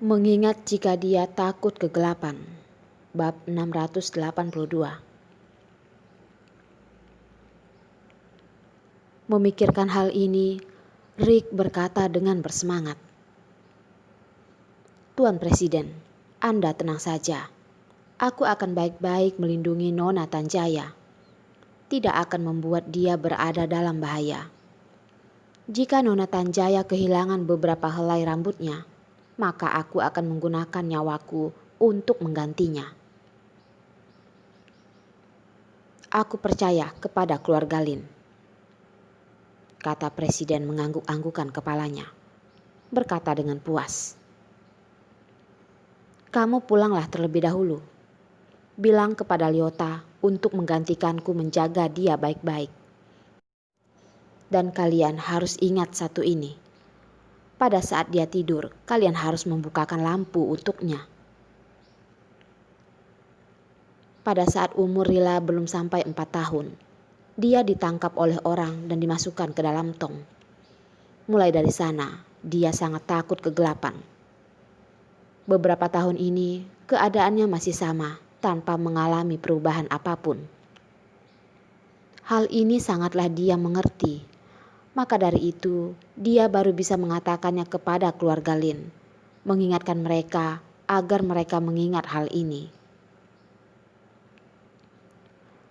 Mengingat jika dia takut kegelapan. Bab 682. Memikirkan hal ini, Rick berkata dengan bersemangat. Tuan Presiden, Anda tenang saja. Aku akan baik-baik melindungi Nona Tanjaya. Tidak akan membuat dia berada dalam bahaya. Jika Nona Tanjaya kehilangan beberapa helai rambutnya, maka aku akan menggunakan nyawaku untuk menggantinya. Aku percaya kepada keluarga Lin, kata Presiden mengangguk-anggukan kepalanya, berkata dengan puas. Kamu pulanglah terlebih dahulu. Bilang kepada Lyota untuk menggantikanku menjaga dia baik-baik. Dan kalian harus ingat satu ini. Pada saat dia tidur, kalian harus membukakan lampu untuknya. Pada saat umur Rila belum sampai 4 tahun, dia ditangkap oleh orang dan dimasukkan ke dalam tong. Mulai dari sana, dia sangat takut kegelapan. Beberapa tahun ini, keadaannya masih sama tanpa mengalami perubahan apapun. Hal ini sangatlah dia mengerti. Maka dari itu, dia baru bisa mengatakannya kepada keluarga Lin, mengingatkan mereka agar mereka mengingat hal ini.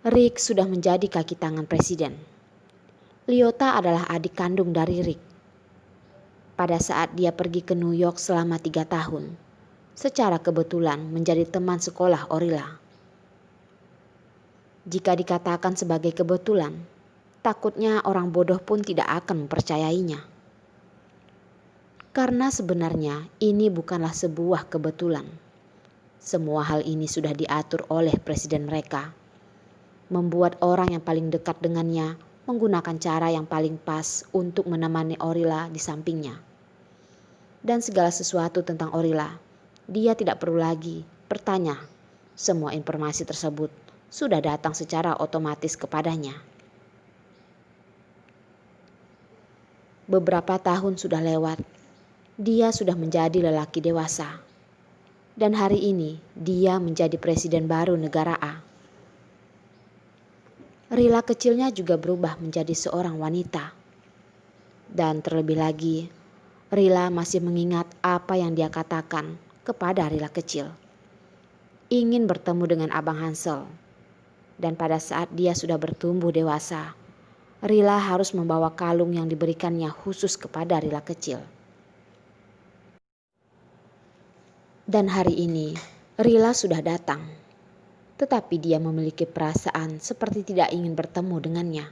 Rick sudah menjadi kaki tangan Presiden. Lyota adalah adik kandung dari Rick. Pada saat dia pergi ke New York selama 3 tahun, secara kebetulan menjadi teman sekolah Orila. Jika dikatakan sebagai kebetulan, takutnya orang bodoh pun tidak akan mempercayainya. Karena sebenarnya ini bukanlah sebuah kebetulan. Semua hal ini sudah diatur oleh presiden mereka. Membuat orang yang paling dekat dengannya menggunakan cara yang paling pas untuk menemani Orila di sampingnya. Dan segala sesuatu tentang Orila, dia tidak perlu lagi bertanya. Semua informasi tersebut sudah datang secara otomatis kepadanya. Beberapa tahun sudah lewat, dia sudah menjadi lelaki dewasa. Dan hari ini dia menjadi presiden baru negara A. Rila kecilnya juga berubah menjadi seorang wanita. Dan terlebih lagi, Rila masih mengingat apa yang dia katakan kepada Rila kecil. Ingin bertemu dengan Abang Hansel. Dan pada saat dia sudah bertumbuh dewasa, Rila harus membawa kalung yang diberikannya khusus kepada Rila kecil. Dan hari ini, Rila sudah datang. Tetapi dia memiliki perasaan seperti tidak ingin bertemu dengannya.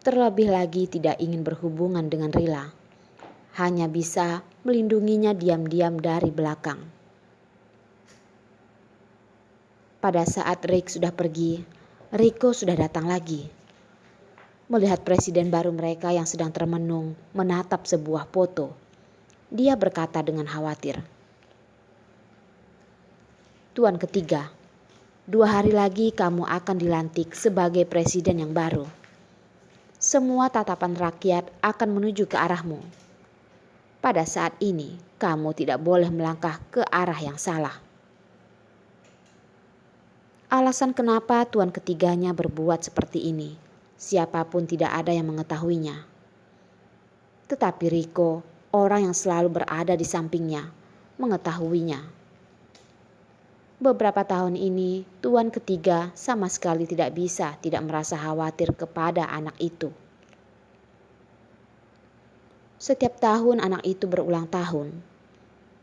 Terlebih lagi tidak ingin berhubungan dengan Rila. Hanya bisa melindunginya diam-diam dari belakang. Pada saat Rick sudah pergi, Rico sudah datang lagi. Melihat presiden baru mereka yang sedang termenung menatap sebuah foto, dia berkata dengan khawatir. Tuan ketiga, 2 hari lagi kamu akan dilantik sebagai presiden yang baru. Semua tatapan rakyat akan menuju ke arahmu. Pada saat ini, kamu tidak boleh melangkah ke arah yang salah. Alasan kenapa tuan ketiganya berbuat seperti ini, siapapun tidak ada yang mengetahuinya. Tetapi Rico, orang yang selalu berada di sampingnya, mengetahuinya. Beberapa tahun ini, tuan ketiga sama sekali tidak merasa khawatir kepada anak itu. Setiap tahun anak itu berulang tahun,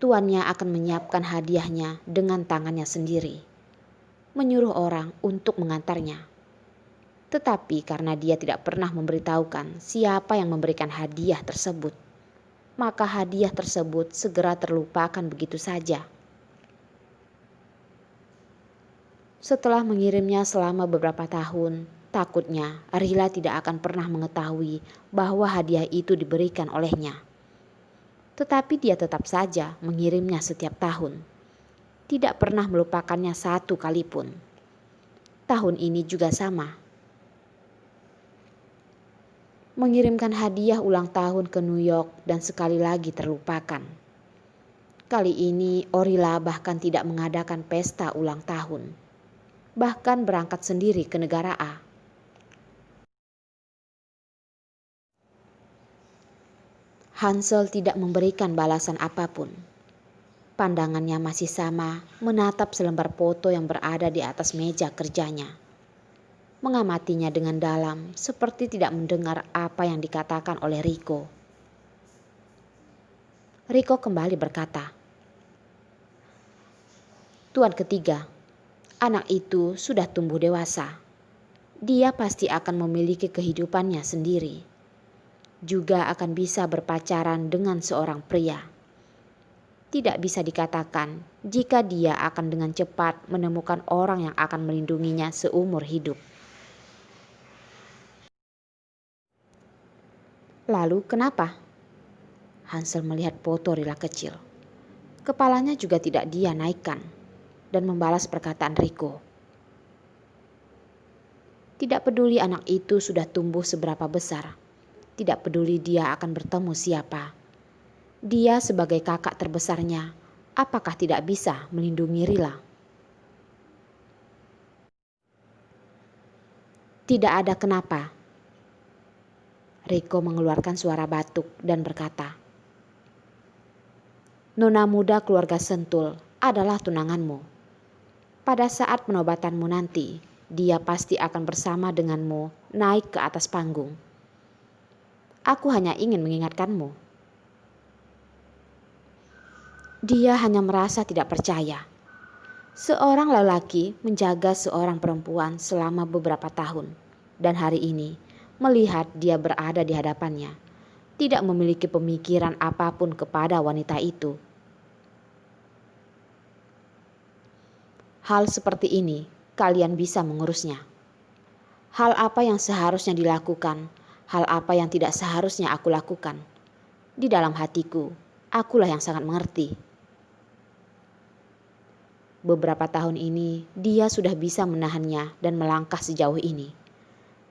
tuannya akan menyiapkan hadiahnya dengan tangannya sendiri, menyuruh orang untuk mengantarnya. Tetapi karena dia tidak pernah memberitahukan siapa yang memberikan hadiah tersebut, maka hadiah tersebut segera terlupakan begitu saja. Setelah mengirimnya selama beberapa tahun, takutnya Rila tidak akan pernah mengetahui bahwa hadiah itu diberikan olehnya. Tetapi dia tetap saja mengirimnya setiap tahun. Tidak pernah melupakannya satu kali pun. Tahun ini juga sama. Mengirimkan hadiah ulang tahun ke New York dan sekali lagi terlupakan. Kali ini Orila bahkan tidak mengadakan pesta ulang tahun, bahkan berangkat sendiri ke negara A. Hansel tidak memberikan balasan apapun. Pandangannya masih sama, menatap selembar foto yang berada di atas meja kerjanya. Mengamatinya dengan dalam, seperti tidak mendengar apa yang dikatakan oleh Riko. Riko kembali berkata, "Tuan ketiga, anak itu sudah tumbuh dewasa. Dia pasti akan memiliki kehidupannya sendiri. Juga akan bisa berpacaran dengan seorang pria. Tidak bisa dikatakan jika dia akan dengan cepat menemukan orang yang akan melindunginya seumur hidup." "Lalu kenapa?" Hansel melihat foto Rila kecil. Kepalanya juga tidak dia naikkan dan membalas perkataan Riko. Tidak peduli anak itu sudah tumbuh seberapa besar. Tidak peduli dia akan bertemu siapa. Dia sebagai kakak terbesarnya, apakah tidak bisa melindungi Rila? "Tidak ada kenapa." Riko mengeluarkan suara batuk dan berkata, "Nona muda keluarga Sentul adalah tunanganmu. Pada saat penobatanmu nanti, dia pasti akan bersama denganmu naik ke atas panggung. Aku hanya ingin mengingatkanmu." Dia hanya merasa tidak percaya. Seorang lelaki menjaga seorang perempuan selama beberapa tahun, dan hari ini melihat dia berada di hadapannya, tidak memiliki pemikiran apapun kepada wanita itu. Hal seperti ini kalian bisa mengurusnya. Hal apa yang seharusnya dilakukan, hal apa yang tidak seharusnya aku lakukan. Di dalam hatiku, akulah yang sangat mengerti. Beberapa tahun ini dia sudah bisa menahannya dan melangkah sejauh ini.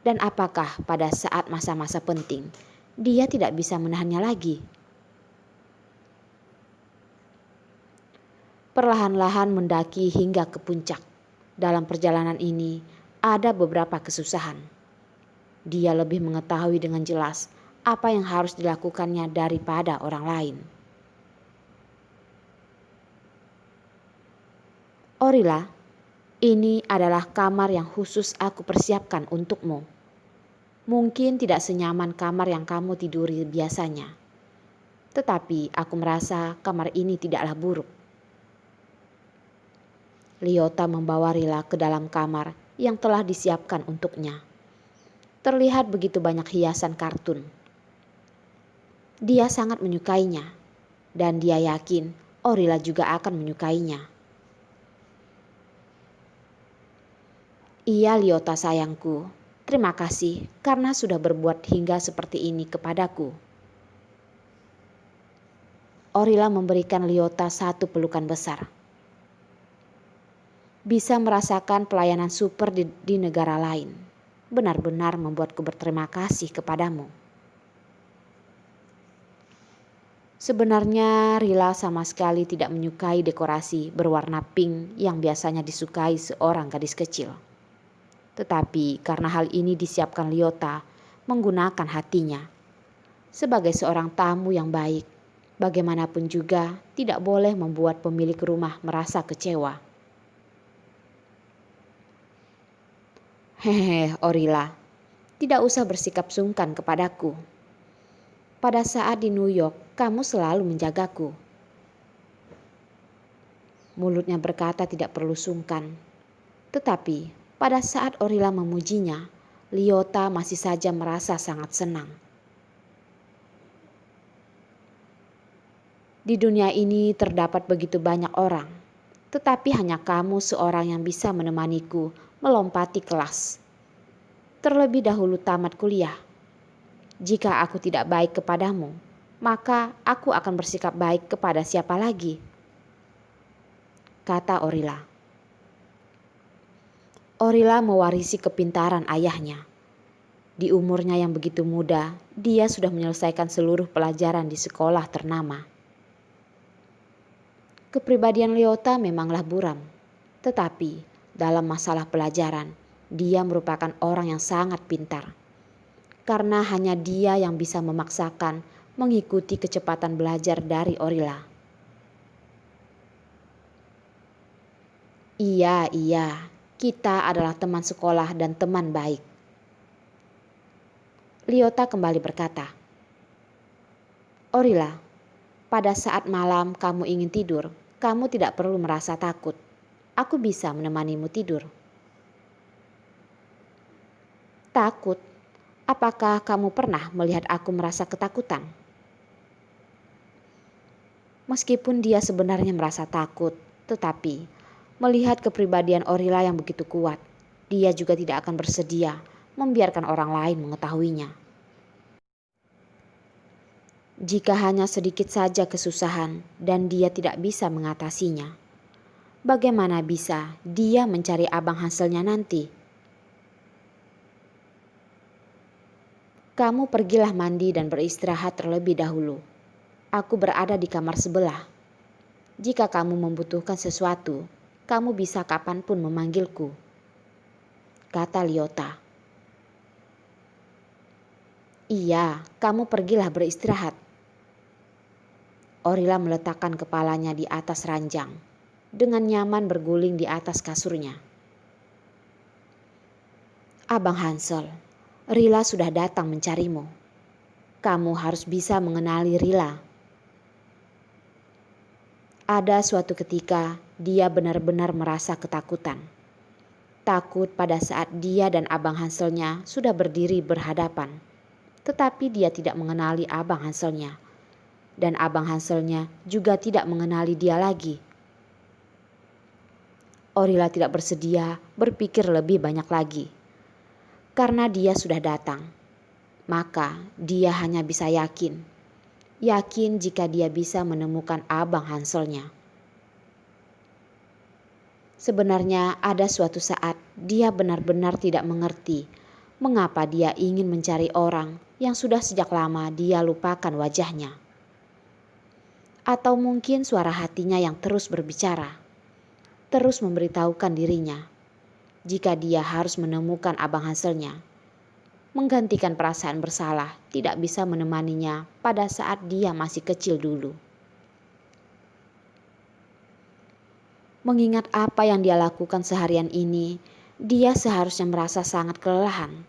Dan apakah pada saat masa-masa penting dia tidak bisa menahannya lagi? Perlahan-lahan mendaki hingga ke puncak. Dalam perjalanan ini ada beberapa kesusahan. Dia lebih mengetahui dengan jelas apa yang harus dilakukannya daripada orang lain. "Orila, ini adalah kamar yang khusus aku persiapkan untukmu. Mungkin tidak senyaman kamar yang kamu tiduri biasanya. Tetapi aku merasa kamar ini tidaklah buruk." Liota membawa Rila ke dalam kamar yang telah disiapkan untuknya. Terlihat begitu banyak hiasan kartun. Dia sangat menyukainya, dan dia yakin Orila juga akan menyukainya. "Iya Liota sayangku, terima kasih karena sudah berbuat hingga seperti ini kepadaku." Orila memberikan Liota satu pelukan besar. "Bisa merasakan pelayanan super di negara lain. Benar-benar membuatku berterima kasih kepadamu." Sebenarnya Rila sama sekali tidak menyukai dekorasi berwarna pink yang biasanya disukai seorang gadis kecil. Tetapi karena hal ini disiapkan Liota menggunakan hatinya. Sebagai seorang tamu yang baik, bagaimanapun juga tidak boleh membuat pemilik rumah merasa kecewa. "Hehe, Orila, tidak usah bersikap sungkan kepadaku. Pada saat di New York, kamu selalu menjagaku." Mulutnya berkata tidak perlu sungkan. Tetapi pada saat Orila memujinya, Liota masih saja merasa sangat senang. "Di dunia ini terdapat begitu banyak orang, tetapi hanya kamu seorang yang bisa menemaniku melompati kelas. Terlebih dahulu tamat kuliah. Jika aku tidak baik kepadamu, maka aku akan bersikap baik kepada siapa lagi?" kata Orila. Orila mewarisi kepintaran ayahnya. Di umurnya yang begitu muda, dia sudah menyelesaikan seluruh pelajaran di sekolah ternama. Kepribadian Leota memanglah buram, tetapi dalam masalah pelajaran, dia merupakan orang yang sangat pintar. Karena hanya dia yang bisa memaksakan mengikuti kecepatan belajar dari Orila. Iya, kita adalah teman sekolah dan teman baik. Leota kembali berkata, Orila, pada saat malam kamu ingin tidur, kamu tidak perlu merasa takut. Aku bisa menemanimu tidur. Takut? Apakah kamu pernah melihat aku merasa ketakutan? Meskipun dia sebenarnya merasa takut, tetapi melihat kepribadian Orila yang begitu kuat, dia juga tidak akan bersedia membiarkan orang lain mengetahuinya. Jika hanya sedikit saja kesusahan dan dia tidak bisa mengatasinya, bagaimana bisa dia mencari Abang Hanselnya nanti? Kamu pergilah mandi dan beristirahat terlebih dahulu. Aku berada di kamar sebelah. Jika kamu membutuhkan sesuatu, kamu bisa kapanpun memanggilku, kata Leota. Iya, kamu pergilah beristirahat. Orila meletakkan kepalanya di atas ranjang, dengan nyaman berguling di atas kasurnya. Abang Hansel, Rila sudah datang mencarimu. Kamu harus bisa mengenali Rila. Ada suatu ketika dia benar-benar merasa ketakutan. Takut pada saat dia dan Abang Hanselnya sudah berdiri berhadapan. Tetapi dia tidak mengenali Abang Hanselnya. Dan Abang Hanselnya juga tidak mengenali dia lagi. Orila tidak bersedia berpikir lebih banyak lagi. Karena dia sudah datang, maka dia hanya bisa yakin jika dia bisa menemukan Abang Hanselnya. Sebenarnya ada suatu saat dia benar-benar tidak mengerti mengapa dia ingin mencari orang yang sudah sejak lama dia lupakan wajahnya. Atau mungkin suara hatinya yang terus berbicara, terus memberitahukan dirinya jika dia harus menemukan Abang Hanselnya, menggantikan perasaan bersalah tidak bisa menemaninya pada saat dia masih kecil dulu. Mengingat apa yang dia lakukan seharian ini, dia seharusnya merasa sangat kelelahan.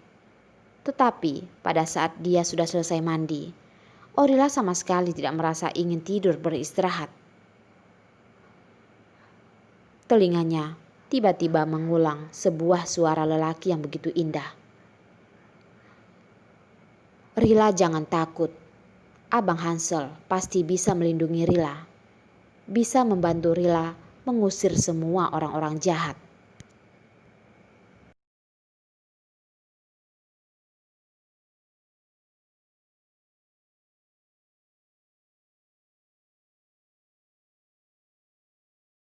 Tetapi pada saat dia sudah selesai mandi, Orila sama sekali tidak merasa ingin tidur beristirahat. Telinganya tiba-tiba mengulang sebuah suara lelaki yang begitu indah. Rila, jangan takut. Abang Hansel pasti bisa melindungi Rila. Bisa membantu Rila mengusir semua orang-orang jahat.